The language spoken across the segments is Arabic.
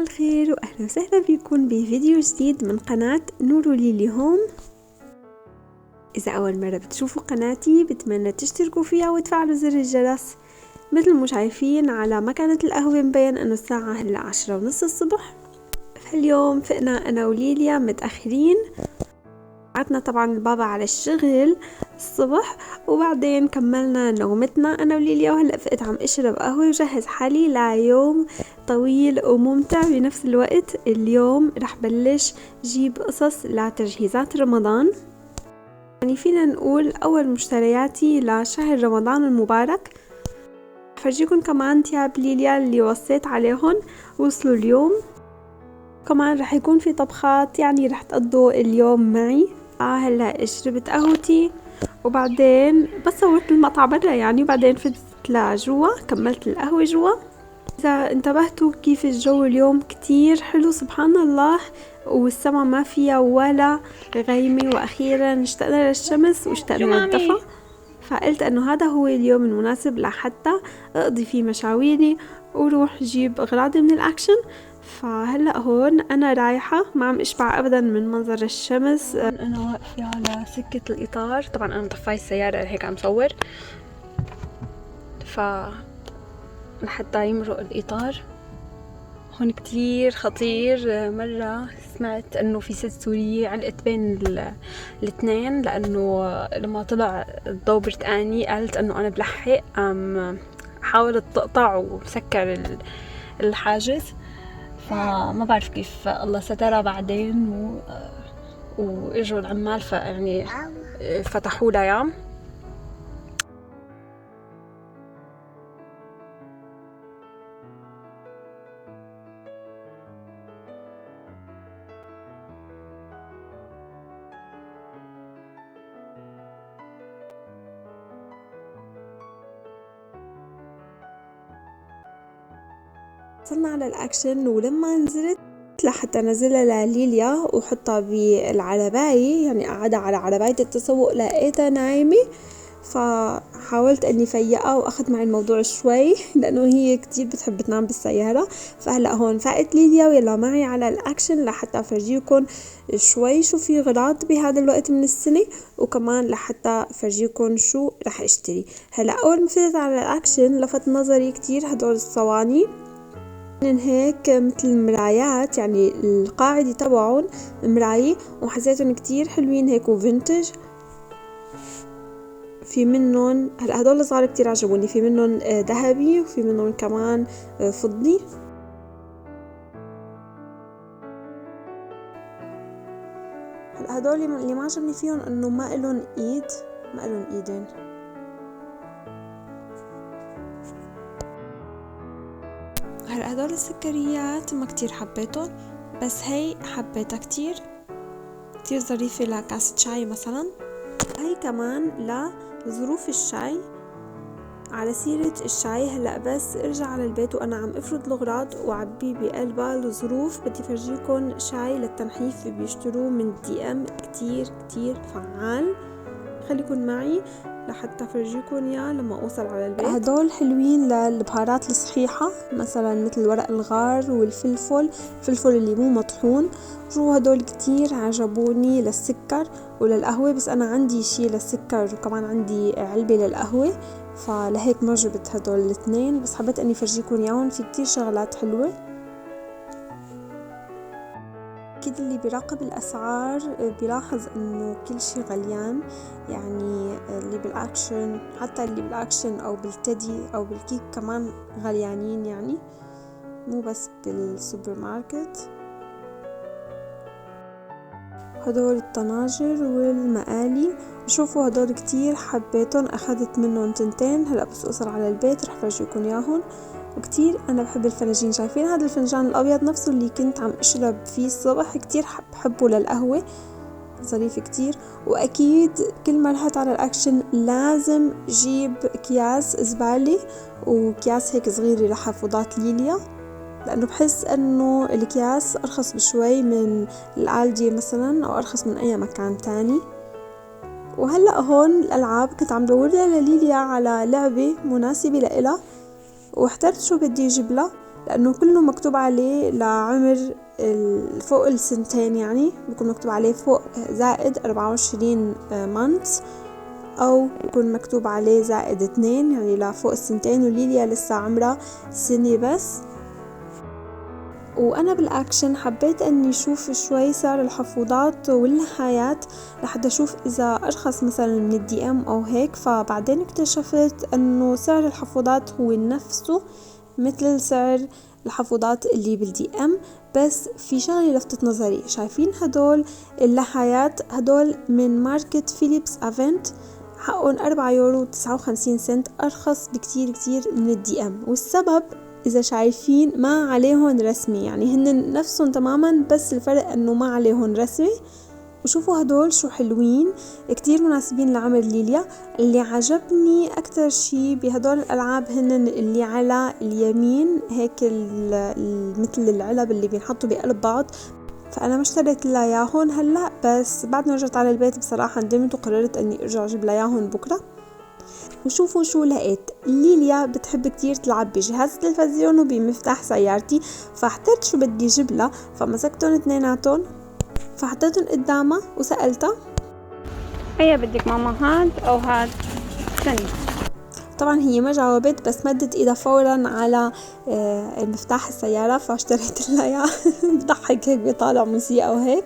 الخير واهلا وسهلا بكم بفيديو جديد من قناة نورو ليلي هوم. اذا اول مرة بتشوفوا قناتي بتمنى تشتركوا فيها وتفعلوا زر الجرس. مثل ما شايفين على مكنة القهوة مبين انه الساعة هلا 10:30 الصبح. فاليوم فقنا انا وليليا متأخرين، بعتنا طبعا البابا على الشغل الصبح وبعدين كملنا نومتنا انا وليليا، وهلا فقت عم اشرب قهوة وجهز حالي ليوم طويل وممتع بنفس الوقت. اليوم رح بلش جيب قصص لتجهيزات رمضان، يعني فينا نقول اول مشترياتي لشهر رمضان المبارك. فرجيكم كمان تياب ليليا اللي وصيت عليهم وصلوا اليوم. كمان رح يكون في طبخات، يعني رح تقضوا اليوم معي. هلا شربت قهوتي وبعدين بس صورت المقطع برا يعني، وبعدين فتت لجوا كملت القهوة جوا. إذا انتبهتوا كيف الجو اليوم كتير حلو سبحان الله، والسما ما فيها ولا غيمة، وأخيرا اشتقنا للشمس واشتقنا للدفا. فقلت انه هذا هو اليوم المناسب لحتى اقضي فيه مشاويري وروح جيب اغراضي من الاكشن. فهلا هون انا رايحة ما عم اشبع ابدا من منظر الشمس. انا واقفة على سكة الاطار، طبعا انا مطفاي السيارة هيك عم صور، ف لحتى يمرق الاطار. هون كتير خطير. مرة سمعت انه في ست سورية علقت بين الاثنين، لانه لما طلع الضوء برتقاني قالت انه انا بلحق، حاولت تقطع وسكر الحاجز. فما بعرف كيف الله سترها بعدين واجوا العمال يعني فتحوا لها. وصلنا على الأكشن، ولما نزلت لحتى نزلها لليليا وحطها بالعرباية، يعني قعدها على عرباية التسوق، لقيتها نايمة. فحاولت اني فيقها واخذت معي الموضوع شوي لانه هي كتير بتحب تنام بالسيارة. فهلا هون فاقت ليليا ويلا معي على الاكشن لحتى افرجيكم شوي شو في غراض بهذا الوقت من السنة، وكمان لحتى افرجيكم شو رح اشتري. هلا اول ما فتت على الاكشن لفت نظري كتير هدول الصواني من هيك مثل مرايات، يعني القاعدة تبعهم مراية، وحسيتهم كتير حلوين هيك وفينتج. في منهم هلا هدول الصغار كتير عجبوني، في منهم ذهبي وفي منهم كمان فضي. هلا هدول اللي ما عجبني فيهم انه ما إلهم ايد، ما إلهم ايدين. هلا هدول السكريات ما كتير حبيتهم، بس هي حبيتها كتير ظريفة لكاسة شاي مثلا. هي كمان لظروف الشاي. على سيرة الشاي، هلأ بس ارجع على البيت وانا عم افرد الغراض وعبي بقلبها الظروف، بدي فرجيكم شاي للتنحيف بيشتروه من DM كتير كتير فعال. خليكم معي لحتى فرجيكم اياه لما اوصل على البيت. هدول حلوين للبهارات الصحيحة، مثلا مثل ورق الغار والفلفل، الفلفل اللي مو مطحون. هدول كتير عجبوني للسكر وللقهوة، بس انا عندي شي للسكر وكمان عندي علبة للقهوة، فلهيك ما جبت هدول الاثنين، بس حبيت اني فرجيكم اياهم. في كتير شغلات حلوة. أكيد اللي بيراقب الأسعار بيلاحظ إنه كل شي غليان، يعني اللي بالأكشن، حتى اللي بالأكشن أو بالتدي أو بالكيك كمان غليانين، يعني مو بس بالسوبر ماركت. هدول الطناجر والمقالي، شوفوا هدول كتير حبيتهم، أخذت منهم 2. هلأ بس أوصل على البيت رح فرجيكم ياهن. وكتير أنا بحب الفناجين، شايفين هذا الفنجان الأبيض نفسه اللي كنت عم أشرب فيه الصبح، كتير بحبه للقهوة، ظريف كتير. وأكيد كل ما رحت على الأكشن لازم جيب أكياس زبالة وأكياس هيك صغيرة لحفاضات ليليا، لأنه بحس أنه الأكياس أرخص بشوي من العالجي مثلا، أو أرخص من أي مكان تاني. وهلأ هون الألعاب كنت عم دور لليليا على لعبة مناسبة لإلها، واحترت شو بدي اجيب لها. لأنه كله مكتوب عليه لعمر فوق السنتين، يعني بيكون مكتوب عليه فوق زائد 24 مانث، أو بيكون مكتوب عليه زائد 2 يعني لفوق السنتين، وليليا لسه عمرها سنة بس. وأنا بالأكشن حبيت أني أشوف شوي سعر الحفوضات واللحايات لحتى أشوف إذا أرخص مثلا من الدي ام أو هيك. فبعدين اكتشفت أنه سعر الحفوضات هو نفسه مثل سعر الحفوضات اللي بالدي ام، بس في شغلة لفتت نظري. شايفين هدول اللحايات هدول من ماركة فيليبس افنت، حقهم 4 يورو 59 سنت، أرخص بكتير كتير من الدي ام. والسبب إذا شايفين ما عليهن رسمي، يعني هن نفسهم تماما بس الفرق أنه ما عليهن رسمي. وشوفوا هدول شو حلوين، كتير مناسبين لعمر ليليا. اللي عجبني أكتر شي بهدول الألعاب هن اللي على اليمين هيك مثل العلب اللي بينحطوا بقلب بعض، فأنا ما اشتريت لها ياهن هلأ، بس بعد ما رجعت على البيت بصراحة ندمت وقررت أني أرجع أجيب لها ياهن بكرة. وشوفوا شو لقيت، ليليا بتحب كتير تلعب بجهاز التلفزيون وبمفتاح سيارتي، فاحترت شو بدي جيب لها، فمسكتهم اثنيناتهم فحطيتهم قدامها وسألتها أي بدك ماما، هاد أو هاد؟ استني. طبعا هي ما جاوبت، بس مدت ايدها فورا على مفتاح السيارة، فاشتريت لها اياه. بضحك هيك بيطالع موسيقى وهيك.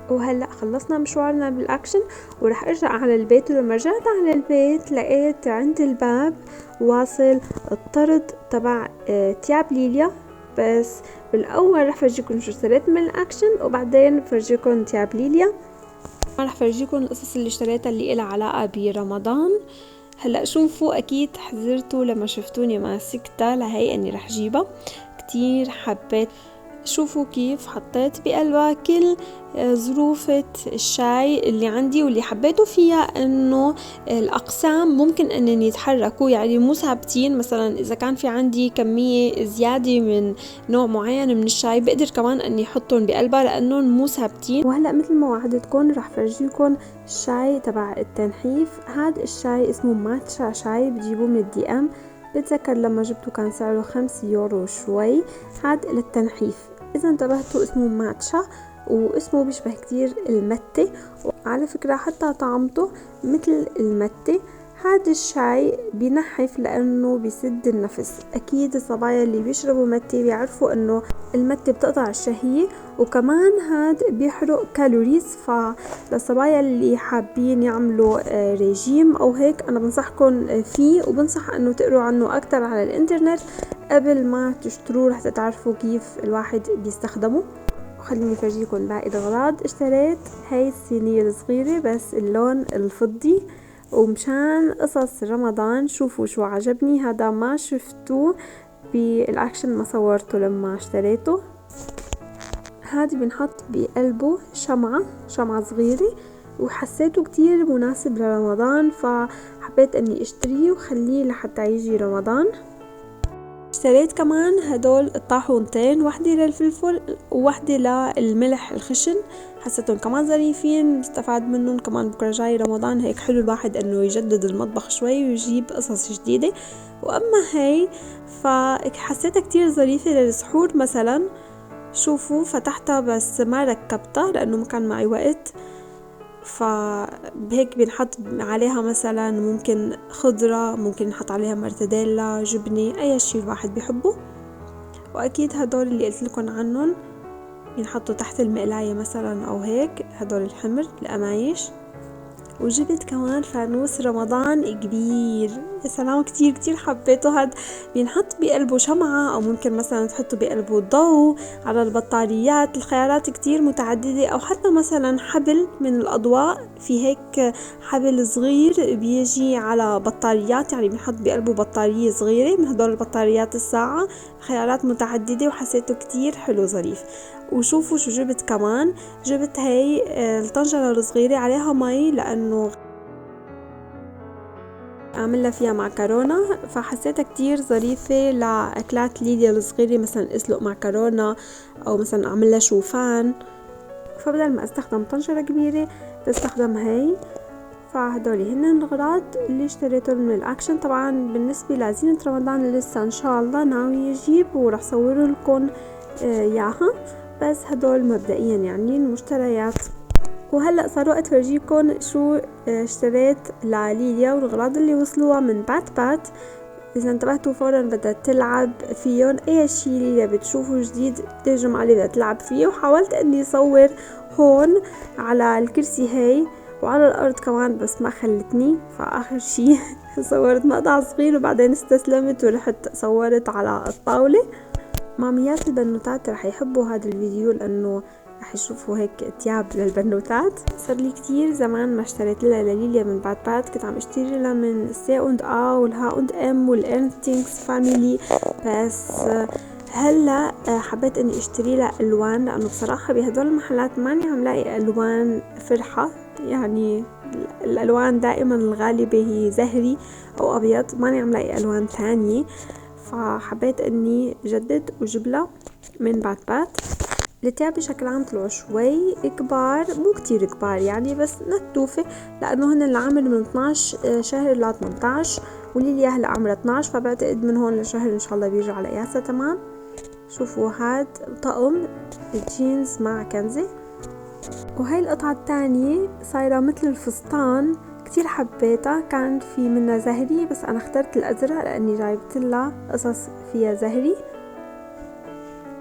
وهلأ خلصنا مشوارنا بالأكشن ورح أرجع على البيت. ولما رجعت على البيت لقيت عند الباب واصل الطرد تبع تياب ليليا، بس بالأول رح فرجيكم شو اشتريت من الأكشن وبعدين فرجيكم تياب ليليا. رح فرجيكم القصص اللي اشتريتها اللي إلها علاقة برمضان. هلأ شوفوا، أكيد حذرتوا لما شفتوني ماسكتها لهي أني رح جيبها، كتير حبيت. شوفوا كيف حطيت بقلبها كل ظروفة الشاي اللي عندي، واللي حبيته فيها انه الاقسام ممكن انن يتحركوا، يعني مو ثابتين. مثلا اذا كان في عندي كمية زيادة من نوع معين من الشاي بقدر كمان اني احطهم بقلبها لانهم مو ثابتين. وهلأ مثل ما وعدتكم رح فرجيكم الشاي تبع التنحيف. هاد الشاي اسمه ماتشا شاي، بتجيبوه من الدي ام. بتذكر لما جبته كان سعره 5 يورو وشوي. هاد للتنحيف، اذا انتبهتوا اسمه ماتشا، واسمه بيشبه كتير المتة، وعلى فكرة حتى طعمته مثل المتة. هذا الشاي بينحف لانه بيسد النفس. اكيد الصبايا اللي بيشربوا متة بيعرفوا انه المتة بتقطع الشهية، وكمان هاد بيحرق كالوريز. فللصبايا اللي حابين يعملوا ريجيم او هيك انا بنصحكم فيه، وبنصح انه تقروا عنه اكتر على الانترنت قبل ما تشتروه لحتى تعرفوا كيف الواحد بيستخدمه. وخليني افرجيكم باقي الاغراض. اشتريت هاي الصينية الصغيرة بس اللون الفضي، ومشان قصص رمضان شوفوا شو عجبني. هذا ما شفتوه بالاكشن، ما صورته لما اشتريته. هذا بنحط بقلبه شمعة صغيرة، وحسيته كتير مناسب لرمضان فحبيت اني اشتريه وخليه لحتى يجي رمضان. اشتريت كمان هدول الطاحونتين، واحدة للفلفل وواحدة للملح الخشن، حسيتهم كمان ظريفين، بستفاد منهم كمان بكرة جاي رمضان. هيك حلو الواحد انه يجدد المطبخ شوي ويجيب قصص جديدة. واما هي فحسيتها كتير ظريفة للسحور مثلا. شوفوا فتحتها بس ما ركبتها لانه ما كان معي وقت، فهيك بنحط عليها مثلا ممكن خضرة، ممكن نحط عليها مرتديلا، جبنة، اي شيء الواحد بيحبه. واكيد هدول اللي قلت لكم عنهم بنحطوا تحت المقلاية مثلا او هيك، هدول الحمر القمايش. وجبت كمان فانوس رمضان كبير، يا سلام كتير كتير حبيته. هاد بينحط بقلبه شمعة او ممكن مثلا تحطوا بقلبه ضوء على البطاريات. الخيارات كتير متعددة، او حتى مثلا حبل من الاضواء، في هيك حبل صغير بيجي على بطاريات، يعني بنحط بقلبه بطارية صغيرة من هدول البطاريات الساعة. خيارات متعددة وحسيته كتير حلو ظريف. وشوفوا شو جبت كمان، جبت هاي الطنجرة الصغيرة عليها مي لانه اعملها فيها معكرونة، فحسيتها كتير ظريفة لاكلات ليليا الصغيرة، مثلا اسلق معكرونة او مثلا اعملها شوفان. فبدل ما استخدم طنجرة كبيرة بستخدم هاي. فهدول هن الأغراض اللي اشتريتهم من الأكشن. طبعا بالنسبة لزينة رمضان اللي لسه إن شاء الله ناوي أجيب ورح صور لكم إياها، بس هدول مبدئيا يعني المشتريات. وهلأ صار وقت فرجيكم شو اشتريت لليليا والأغراض اللي وصلوها من بات. إذا انتبهتوا فورا بدها تلعب فيهم، أي شي ليليا بتشوفه جديد بتهجم عليه بدها تلعب فيه. وحاولت اني صور هون على الكرسي هاي وعلى الأرض كمان بس ما خلتني، فآخر شي صورت مقطع صغير وبعدين استسلمت ورحت صورت على الطاولة. ماميات البنوتات رح يحبوا هذا الفيديو لأنه رح يشوفوا هيك تياب للبنوتات. صار لي كتير زمان ما اشتريت لها لليليا من بات. كنت عم اشتري لها من سي اند ا والها اند ام والارنستينكس فاميلي، بس هلا حبيت اني اشتري لها الوان، لانه بصراحة بهدول المحلات ماني عم لاقي الوان فرحة. يعني الالوان دائما الغالبة هي زهري او ابيض، ماني عم لاقي الوان تانية. فحبيت اني جدد وجبلها من بات. التياب بشكل عام طلعوا شوي كبار، مو كتير كبار يعني، بس نتوفة لانه هن العمر من 12 شهر ل 18، وليليا هلا عمرها 12، فبعتقد من هون لشهر ان شاء الله بيرجع على قياسها تمام. شوفوا هاد طقم الجينز مع كنزة. وهي القطعة الثانية صايرة مثل الفستان، كتير حبيتها. كان في منها زهري بس انا اخترت الازرق لاني جايبت لها قصص فيها زهري،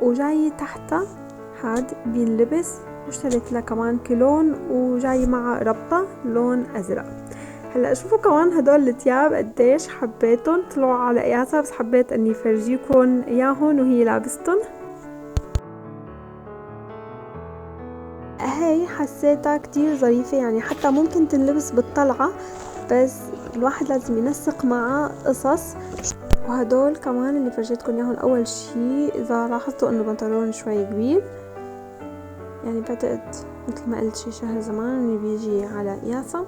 وجاي تحتها هاد بينلبس، واشتريت لها كمان كلون وجاي معها ربطة لون ازرق. هلا شوفوا كمان هدول التياب قديش حبيتهم، طلعوا على قياسها بس حبيت اني فرجيكم اياهم وهي لابستهم. هاي حسيتها كتير ظريفة، يعني حتى ممكن تنلبس بالطلعة بس الواحد لازم ينسق معها قصص. وهدول كمان اللي فرجيتكم اياهم اول شي، اذا لاحظتوا انه بنطلون شوي كبير، يعني بعتقد مثل ما قلت شي شهر زمان اني بيجي على قياسها.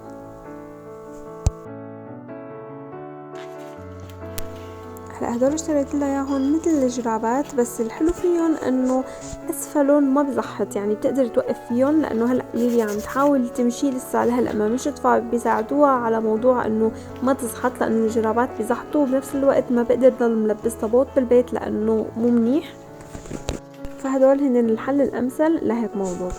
هلا هدول اشتريت لها اياهم مثل الجرابات، بس الحلو فيهم انه اسفلهم ما بزحط، يعني بتقدر توقف فيهم، لانه هلا ليلي عم تحاول تمشي لسه لهلا ما مشت، فبيساعدوها على موضوع انه ما تزحط، لانه الجرابات بيزحطوا، وبنفس الوقت ما بقدر ضل ملبسها بوط بالبيت لانه مو منيح. فهدول هن الحل الامثل لهيك موضوع.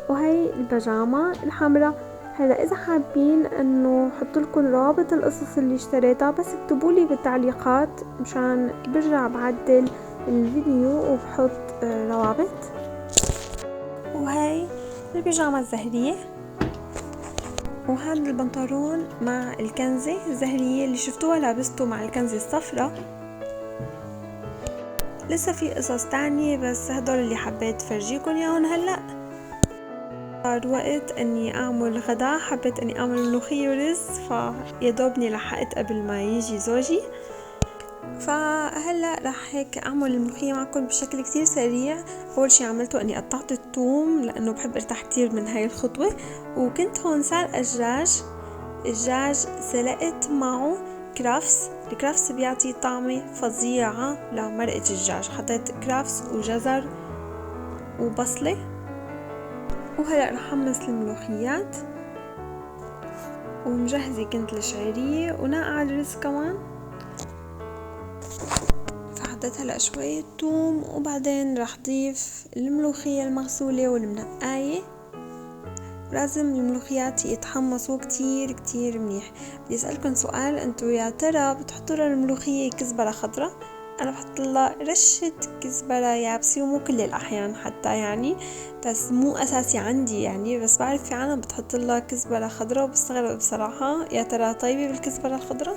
وهي البيجامة الحمراء. هلا اذا حابين انه حط لكم روابط القصص اللي اشتريتها، بس اكتبوا لي بالتعليقات مشان برجع بعدل الفيديو وبحط روابط. وهي البيجامة الزهرية، وهذا البنطلون مع الكنزة الزهرية اللي شفتوها لابسته مع الكنزة الصفراء. لسه في قصص تانية بس هدول اللي حبيت فرجيكم اياهم. هلأ صار وقت اني اعمل غدا، حبيت اني اعمل ملوخية ورز، فيدوبني لحقت قبل ما يجي زوجي. فهلا رح هيك اعمل الملوخية معكم بشكل كتير سريع. اول شي عملته اني قطعت الثوم لانه بحب ارتاح كتير من هاي الخطوة، وكنت هون سلقة الدجاج سلقت معه كرافس. الكرافس بيعطي طعمة فظيعة لمرقة الدجاج، حطيت كرافس وجزر وبصلة. وهلأ رح حمص الملوخيات، ومجهزة كنت الشعرية وناقعة الرز كمان. فحطيت هلأ شوية توم، وبعدين رح ضيف الملوخية المغسولة والمنقاية. لازم الملوخيات يتحمصوا كتير كتير منيح. بدي اسألكن سؤال، انتو يا ترى بتحطوا للملوخية كزبرة خضرة؟ انا بحط لها رشة كزبرة يابسة، ومو كل الاحيان حتى يعني، بس مو اساسي عندي يعني، بس بعرف في عالم بتحط لها كزبرة خضرة وبستغرب بصراحة. يا ترى طيبة بالكزبرة الخضرة؟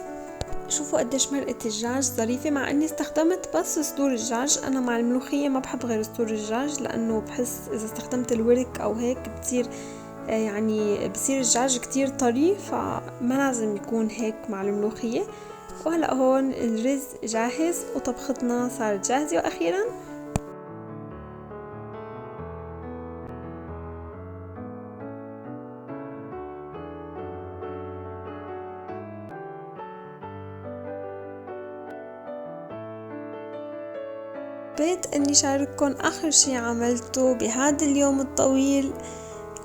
شوفوا قديش مرقة الدجاج ظريفة، مع اني استخدمت بس صدور الدجاج. انا مع الملوخية ما بحب غير صدور الدجاج، لانه بحس اذا استخدمت الورك او هيك بتصير يعني بصير الدجاج كتير طري، فما لازم يكون هيك مع الملوخية. وهلأ هون الرز جاهز وطبختنا صارت جاهزة. واخيرا حبيت اني شارككم اخر شي عملته بهذا اليوم الطويل.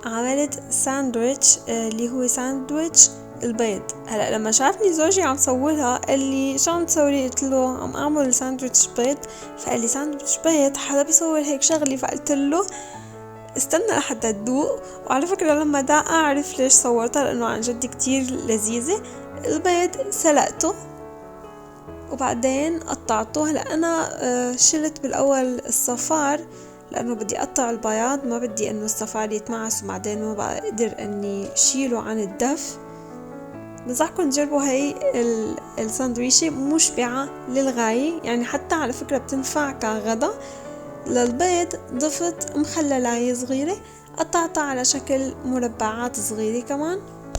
عملت ساندويتش اللي هو ساندويتش البيض. هلا لما شافني زوجي عم صورها قال لي شو عم تصوري؟ قلت له عم اعمل ساندويتش بيض. فقال لي ساندويتش بيض حدا بيصور هيك شغلي؟ فقلت له استنى لحتى تدوق. وعلى فكرة لما داق اعرف ليش صورتها، لانه عن جد كتير لذيذة. البيض سلقته وبعدين قطعته. هلا انا شلت بالاول الصفار لانه بدي اقطع البياض، ما بدي انه الصفار يتمعس وبعدين ما بقدر اني شيله عن الدف. بنصحكم تجربوا هاي الساندويشة، مشبعة للغاية يعني. حتى على فكرة بتنفع كغدا. للبيض ضفت مخللاية صغيرة قطعتها على شكل مربعات صغيرة.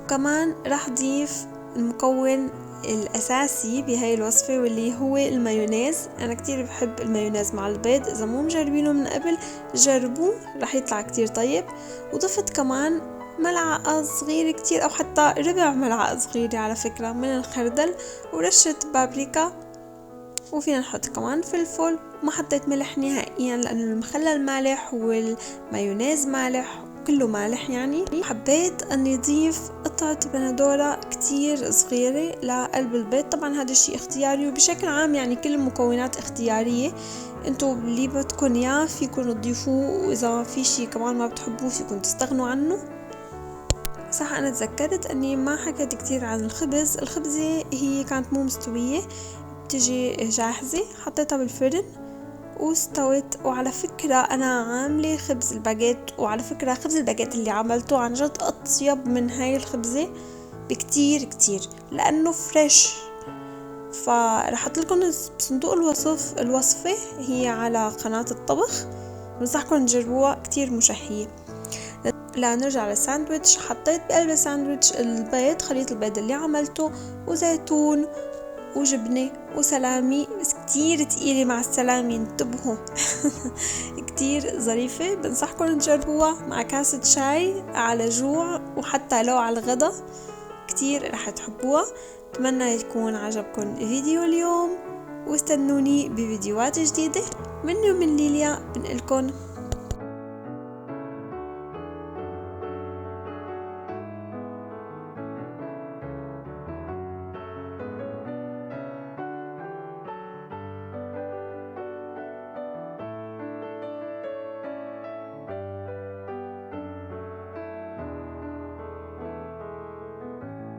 كمان راح ضيف المكون الأساسي بهاي الوصفة واللي هو المايونيز. أنا كتير بحب المايونيز مع البيض، إذا مو مجربينه من قبل جربوه رح يطلع كتير طيب. وضفت كمان ملعقة صغيرة كتير، أو حتى ربع ملعقة صغيرة على فكرة من الخردل، ورشة بابريكا، وفينا نحط كمان فلفل. ما حطيت ملح نهائيا لأنه المخلل مالح والمايونيز مالح، كله مالح يعني. حبيت أني أضيف قطعة بندورة كتير صغيرة لقلب البيض. طبعا هذا الشيء اختياري، وبشكل عام يعني كل المكونات اختيارية. انتو اللي بدكن اياه فيكن تضيفوه، واذا في شيء كمان ما بتحبوه فيكن تستغنوا عنه. صح أنا تذكرت أني ما حكيت كتير عن الخبز. الخبزة هي كانت مو مستوية، بتجي جاهزة، حطيتها بالفرن واستوت. وعلى فكرة أنا عاملة خبز الباجيت، وعلى فكرة خبز الباجيت اللي عملته عن جد أطيب من هاي الخبزة بكتير كتير لأنه فريش. فرح أحط لكم بصندوق الوصفة هي على قناة الطبخ، بنصحكم تجربوها كتير مشهية. لا نرجع للساندويتش. حطيت بقلب الساندويتش البيض، خليط البيض اللي عملته، وزيتون وجبنة وسلامي، بس كتير تقيلة مع السلامي انتبهوا. كتير ظريفة، بنصحكم تجربوها مع كاسة شاي على جوع، وحتى لو على الغدا كتير رح تحبوها. اتمنى يكون عجبكم فيديو اليوم، واستنوني بفيديوهات جديدة. مني ومن ليليا بنقلكن